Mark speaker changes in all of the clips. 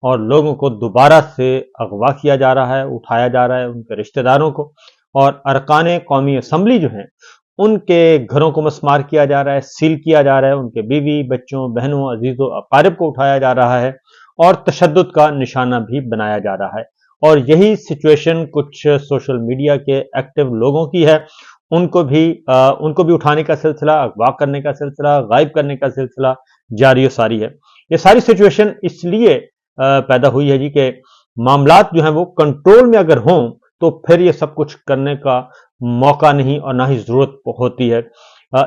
Speaker 1: اور لوگوں کو دوبارہ سے اغوا کیا جا رہا ہے، اٹھایا جا رہا ہے، ان کے رشتہ داروں کو، اور ارکان قومی اسمبلی جو ہیں ان کے گھروں کو مسمار کیا جا رہا ہے، سیل کیا جا رہا ہے، ان کے بیوی بچوں بہنوں عزیزوں اقارب کو اٹھایا جا رہا ہے اور تشدد کا نشانہ بھی بنایا جا رہا ہے۔ اور یہی سچویشن کچھ سوشل میڈیا کے ایکٹیو لوگوں کی ہے، ان کو بھی اٹھانے کا سلسلہ، اغوا کرنے کا سلسلہ، غائب کرنے کا سلسلہ جاری و ساری ہے۔ یہ ساری سچویشن اس لیے پیدا ہوئی ہے جی کہ معاملات جو ہیں وہ کنٹرول میں اگر ہوں تو پھر یہ سب کچھ کرنے کا موقع نہیں اور نہ ہی ضرورت ہوتی ہے۔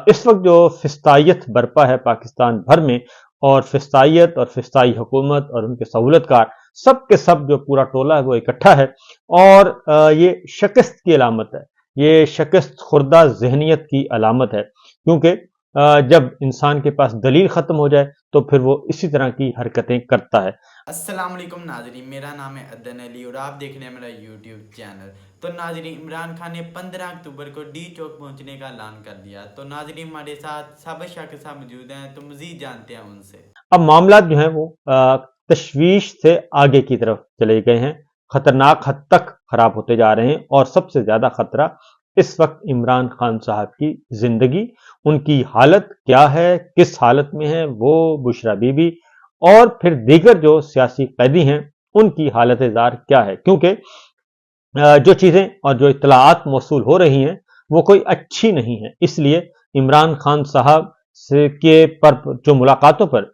Speaker 1: اس وقت جو فسطائیت برپا ہے پاکستان بھر میں، اور فسطائیت اور فسطائی حکومت اور ان کے سہولت کار سب کے سب جو پورا ٹولہ ہے وہ اکٹھا ہے، اور یہ شکست کی علامت ہے، یہ شکست خوردہ ذہنیت کی علامت ہے، کیونکہ جب انسان کے پاس دلیل ختم ہو جائے تو پھر وہ اسی طرح کی حرکتیں کرتا ہے۔
Speaker 2: السلام علیکم ناظرین، میرا نام ہے عدن علی اور آپ دیکھ رہے ہیں میرا یوٹیوب چینل۔ تو ناظرین، عمران خان نے 15 اکتوبر کو ڈی چوک پہنچنے کا اعلان کر دیا۔ تو ناظرین ہمارے ساتھ سابق شاہ کے ساتھ موجود ہیں، تو مزید جانتے ہیں ان سے۔
Speaker 1: اب معاملات جو ہیں وہ تشویش سے آگے کی طرف چلے گئے ہیں، خطرناک حد تک خراب ہوتے جا رہے ہیں، اور سب سے زیادہ خطرہ اس وقت عمران خان صاحب کی زندگی، ان کی حالت کیا ہے، کس حالت میں ہے وہ، بشرا بی بی اور پھر دیگر جو سیاسی قیدی ہیں ان کی حالت زار کیا ہے، کیونکہ جو چیزیں اور جو اطلاعات موصول ہو رہی ہیں وہ کوئی اچھی نہیں ہے۔ اس لیے عمران خان صاحب سے پر جو ملاقاتوں پر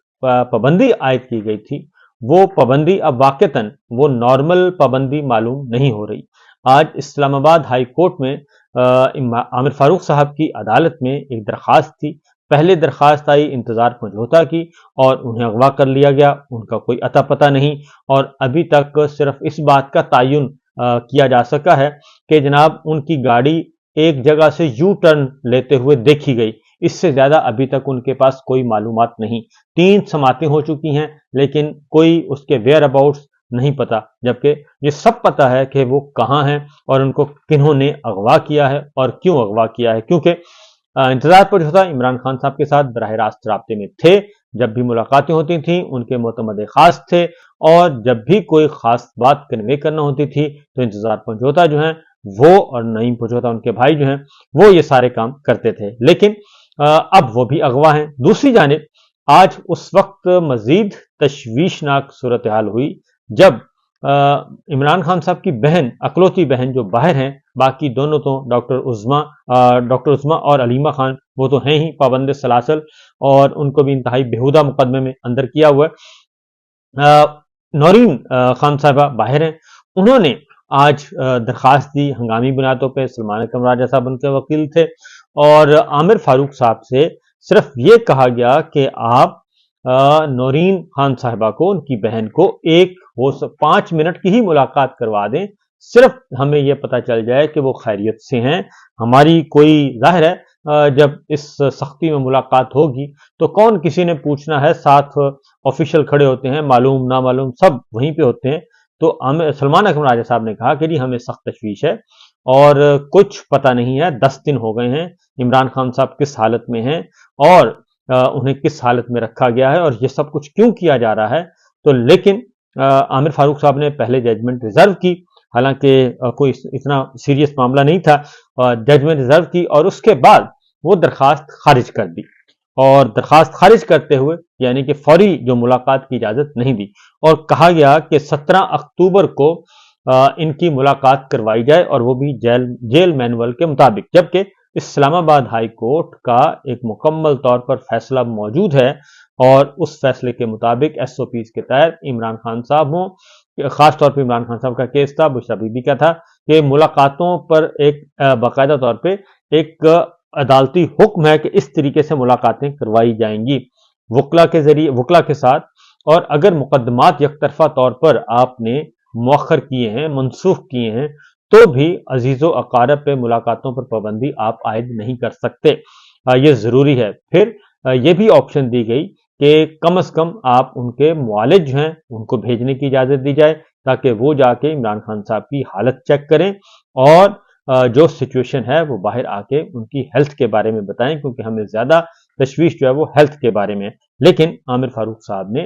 Speaker 1: پابندی عائد کی گئی تھی، وہ پابندی اب واقعتاً وہ نارمل پابندی معلوم نہیں ہو رہی۔ آج اسلام آباد ہائی کورٹ میں عامر فاروق صاحب کی عدالت میں ایک درخواست تھی، پہلے درخواست آئی انتظار سمجھوتا کی اور انہیں اغوا کر لیا گیا، ان کا کوئی اتا پتہ نہیں، اور ابھی تک صرف اس بات کا تعین کیا جا سکا ہے کہ جناب ان کی گاڑی ایک جگہ سے یو ٹرن لیتے ہوئے دیکھی گئی، اس سے زیادہ ابھی تک ان کے پاس کوئی معلومات نہیں۔ 3 سماعتیں ہو چکی ہیں لیکن کوئی اس کے ویئر اباؤٹس نہیں پتا، جبکہ یہ سب پتا ہے کہ وہ کہاں ہیں اور ان کو کنہوں نے اغوا کیا ہے اور کیوں اغوا کیا ہے، کیونکہ انتظار پر جو تھا عمران خان صاحب کے ساتھ براہ راست رابطے میں تھے، جب بھی ملاقاتیں ہوتی تھیں ان کے معتمد خاص تھے، اور جب بھی کوئی خاص بات کنوے کرنا ہوتی تھی تو انتظار پنجوتا جو ہیں وہ اور نعیم پنجوتا ان کے بھائی جو ہیں وہ یہ سارے کام کرتے تھے، لیکن اب وہ بھی اغوا ہیں۔ دوسری جانب آج اس وقت مزید تشویشناک صورتحال ہوئی جب عمران خان صاحب کی بہن، اکلوتی بہن جو باہر ہیں، باقی دونوں تو ڈاکٹر عظما اور علیمہ خان وہ تو ہیں ہی پابند سلاسل، اور ان کو بھی انتہائی بےہودہ مقدمے میں اندر کیا ہوا ہے۔ نورین خان صاحبہ باہر ہیں، انہوں نے آج درخواست دی ہنگامی بنیادوں پہ، سلمان اکرم راجہ صاحب ان کے وکیل تھے، اور عامر فاروق صاحب سے صرف یہ کہا گیا کہ آپ نورین خان صاحبہ کو، ان کی بہن کو 5 منٹ کی ہی ملاقات کروا دیں، صرف ہمیں یہ پتہ چل جائے کہ وہ خیریت سے ہیں۔ ہماری کوئی ظاہر ہے جب اس سختی میں ملاقات ہوگی تو کون کسی نے پوچھنا ہے، ساتھ آفیشل کھڑے ہوتے ہیں، معلوم نامعلوم سب وہیں پہ ہوتے ہیں۔ تو سلمان اکرم راجہ صاحب نے کہا کہ جی ہمیں سخت تشویش ہے اور کچھ پتہ نہیں ہے، 10 دن ہو گئے ہیں عمران خان صاحب کس حالت میں ہیں اور انہیں کس حالت میں رکھا گیا ہے اور یہ سب کچھ کیوں کیا جا رہا ہے۔ تو لیکن عامر فاروق صاحب نے پہلے ججمنٹ ریزرو کی، حالانکہ کوئی اتنا سیریس معاملہ نہیں تھا، ججمنٹ ریزرو کی اور اس کے بعد وہ درخواست خارج کر دی، اور درخواست خارج کرتے ہوئے یعنی کہ فوری جو ملاقات کی اجازت نہیں دی، اور کہا گیا کہ 17 اکتوبر کو ان کی ملاقات کروائی جائے، اور وہ بھی جیل مینول کے مطابق، جبکہ اسلام آباد ہائی کورٹ کا ایک مکمل طور پر فیصلہ موجود ہے، اور اس فیصلے کے مطابق ایس او پیز کے تحت عمران خان صاحب ہوں، خاص طور پہ عمران خان صاحب کا کیس تھا، بشرا بی بی کا تھا، کہ ملاقاتوں پر ایک باقاعدہ طور پہ ایک عدالتی حکم ہے کہ اس طریقے سے ملاقاتیں کروائی جائیں گی وکلا کے ذریعے، وکلا کے ساتھ، اور اگر مقدمات یک طرفہ طور پر آپ نے مؤخر کیے ہیں، منسوخ کیے ہیں، تو بھی عزیز و اقارب پہ ملاقاتوں پر پابندی آپ عائد نہیں کر سکتے، یہ ضروری ہے۔ پھر یہ بھی آپشن دی گئی کہ کم از کم آپ ان کے معالج ہیں ان کو بھیجنے کی اجازت دی جائے تاکہ وہ جا کے عمران خان صاحب کی حالت چیک کریں اور جو سچویشن ہے وہ باہر آ کے ان کی ہیلتھ کے بارے میں بتائیں، کیونکہ ہمیں زیادہ تشویش جو ہے وہ ہیلتھ کے بارے میں ہے۔ لیکن عامر فاروق صاحب نے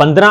Speaker 1: 15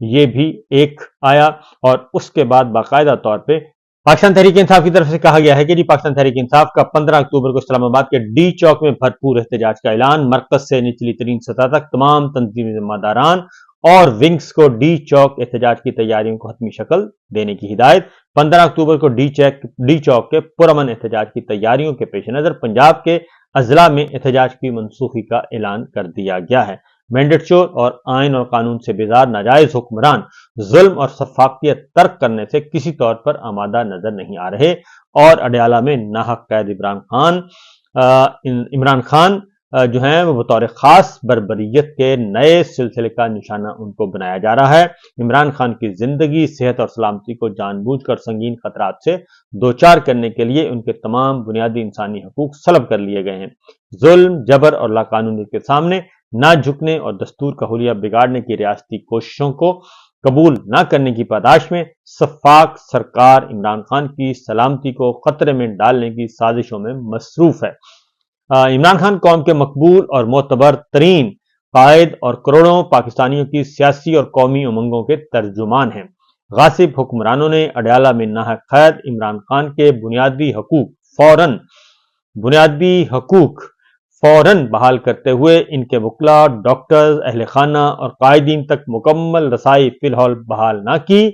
Speaker 1: یہ بھی ایک آیا، اور اس کے بعد باقاعدہ طور پہ پاکستان تحریک انصاف کی طرف سے کہا گیا ہے کہ جی پاکستان تحریک انصاف کا 15 اکتوبر کو اسلام آباد کے ڈی چوک میں بھرپور احتجاج کا اعلان، مرکز سے نچلی ترین سطح تک تمام تنظیمی ذمہ داران اور ونگز کو ڈی چوک احتجاج کی تیاریوں کو حتمی شکل دینے کی ہدایت۔ 15 اکتوبر کو ڈی چوک کے پرامن احتجاج کی تیاریوں کے پیش نظر پنجاب کے اضلاع میں احتجاج کی منسوخی کا اعلان کر دیا گیا ہے۔ مینڈیٹ چور اور آئین اور قانون سے بیزار ناجائز حکمران ظلم اور شفافیت ترک کرنے سے کسی طور پر آمادہ نظر نہیں آ رہے، اور اڈیالہ میں ناحق قید عمران خان جو ہیں وہ بطور خاص بربریت کے نئے سلسلے کا نشانہ ان کو بنایا جا رہا ہے۔ عمران خان کی زندگی، صحت اور سلامتی کو جان بوجھ کر سنگین خطرات سے دوچار کرنے کے لیے ان کے تمام بنیادی انسانی حقوق سلب کر لیے گئے ہیں۔ ظلم، جبر اور لاقانونیت کے سامنے نہ جھکنے اور دستور کا حلیہ بگاڑنے کی ریاستی کوششوں کو قبول نہ کرنے کی پاداش میں شفاق سرکار عمران خان کی سلامتی کو خطرے میں ڈالنے کی سازشوں میں مصروف ہے۔ عمران خان قوم کے مقبول اور معتبر ترین قائد اور کروڑوں پاکستانیوں کی سیاسی اور قومی امنگوں کے ترجمان ہیں۔ غاصب حکمرانوں نے اڈیالہ میں ناحق قید عمران خان کے بنیادی حقوق فوراً بحال کرتے ہوئے ان کے وکلاء، ڈاکٹرز، اہل خانہ اور قائدین تک مکمل رسائی فی الحال بحال نہ کی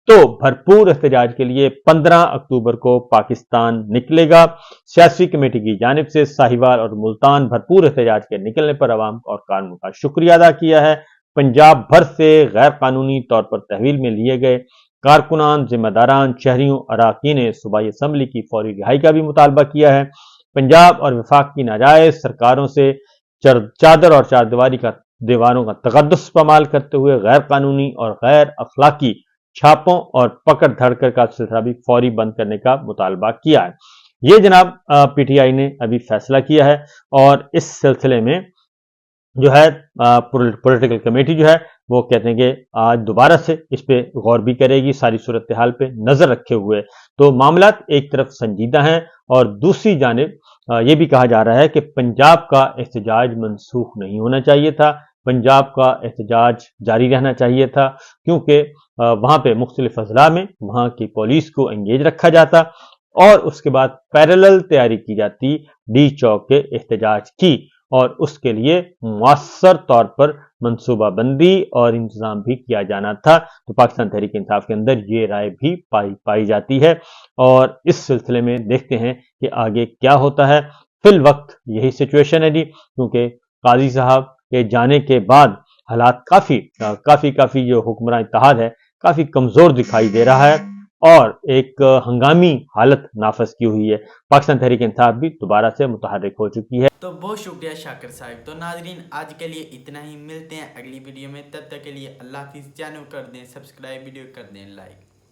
Speaker 1: تو بھرپور احتجاج کے لیے 15 اکتوبر کو پاکستان نکلے گا۔ سیاسی کمیٹی کی جانب سے ساہیوال اور ملتان بھرپور احتجاج کے نکلنے پر عوام اور کارکنوں کا شکریہ ادا کیا ہے۔ پنجاب بھر سے غیر قانونی طور پر تحویل میں لیے گئے کارکنان، ذمہ داران، شہریوں، اراکین صوبائی اسمبلی کی فوری رہائی کا بھی مطالبہ کیا ہے۔ پنجاب اور وفاق کی ناجائز سرکاروں سے چادر اور دیواروں کا تقدس پامال کرتے ہوئے غیر قانونی اور غیر اخلاقی چھاپوں اور پکڑ دھڑکڑ کا سلسلہ بھی فوری بند کرنے کا مطالبہ کیا ہے۔ یہ جناب پی ٹی آئی نے ابھی فیصلہ کیا ہے، اور اس سلسلے میں جو ہے پولیٹیکل کمیٹی جو ہے وہ کہتے ہیں کہ آج دوبارہ سے اس پہ غور بھی کرے گی، ساری صورتحال پہ نظر رکھے ہوئے۔ تو معاملات ایک طرف سنجیدہ ہیں، اور دوسری جانب یہ بھی کہا جا رہا ہے کہ پنجاب کا احتجاج منسوخ نہیں ہونا چاہیے تھا، پنجاب کا احتجاج جاری رہنا چاہیے تھا، کیونکہ وہاں پہ مختلف اضلاع میں وہاں کی پولیس کو انگیج رکھا جاتا، اور اس کے بعد پیرالل تیاری کی جاتی ڈی چوک کے احتجاج کی، اور اس کے لیے مؤثر طور پر منصوبہ بندی اور انتظام بھی کیا جانا تھا۔ تو پاکستان تحریک انصاف کے اندر یہ رائے بھی پائی جاتی ہے، اور اس سلسلے میں دیکھتے ہیں کہ آگے کیا ہوتا ہے۔ فی الوقت یہی سچویشن ہے جی، کیونکہ قاضی صاحب کے جانے کے بعد حالات کافی جو حکمراں اتحاد ہے کافی کمزور دکھائی دے رہا ہے، اور ایک ہنگامی حالت نافذ کی ہوئی ہے۔ پاکستان تحریک انصاف بھی دوبارہ سے متحرک ہو چکی ہے۔
Speaker 2: تو بہت شکریہ شاکر صاحب۔ تو ناظرین آج کے لیے اتنا ہی، ملتے ہیں اگلی ویڈیو میں، تب تک کے لیے اللہ حافظ۔ چینل کر دیں سبسکرائب، ویڈیو کر دیں لائک۔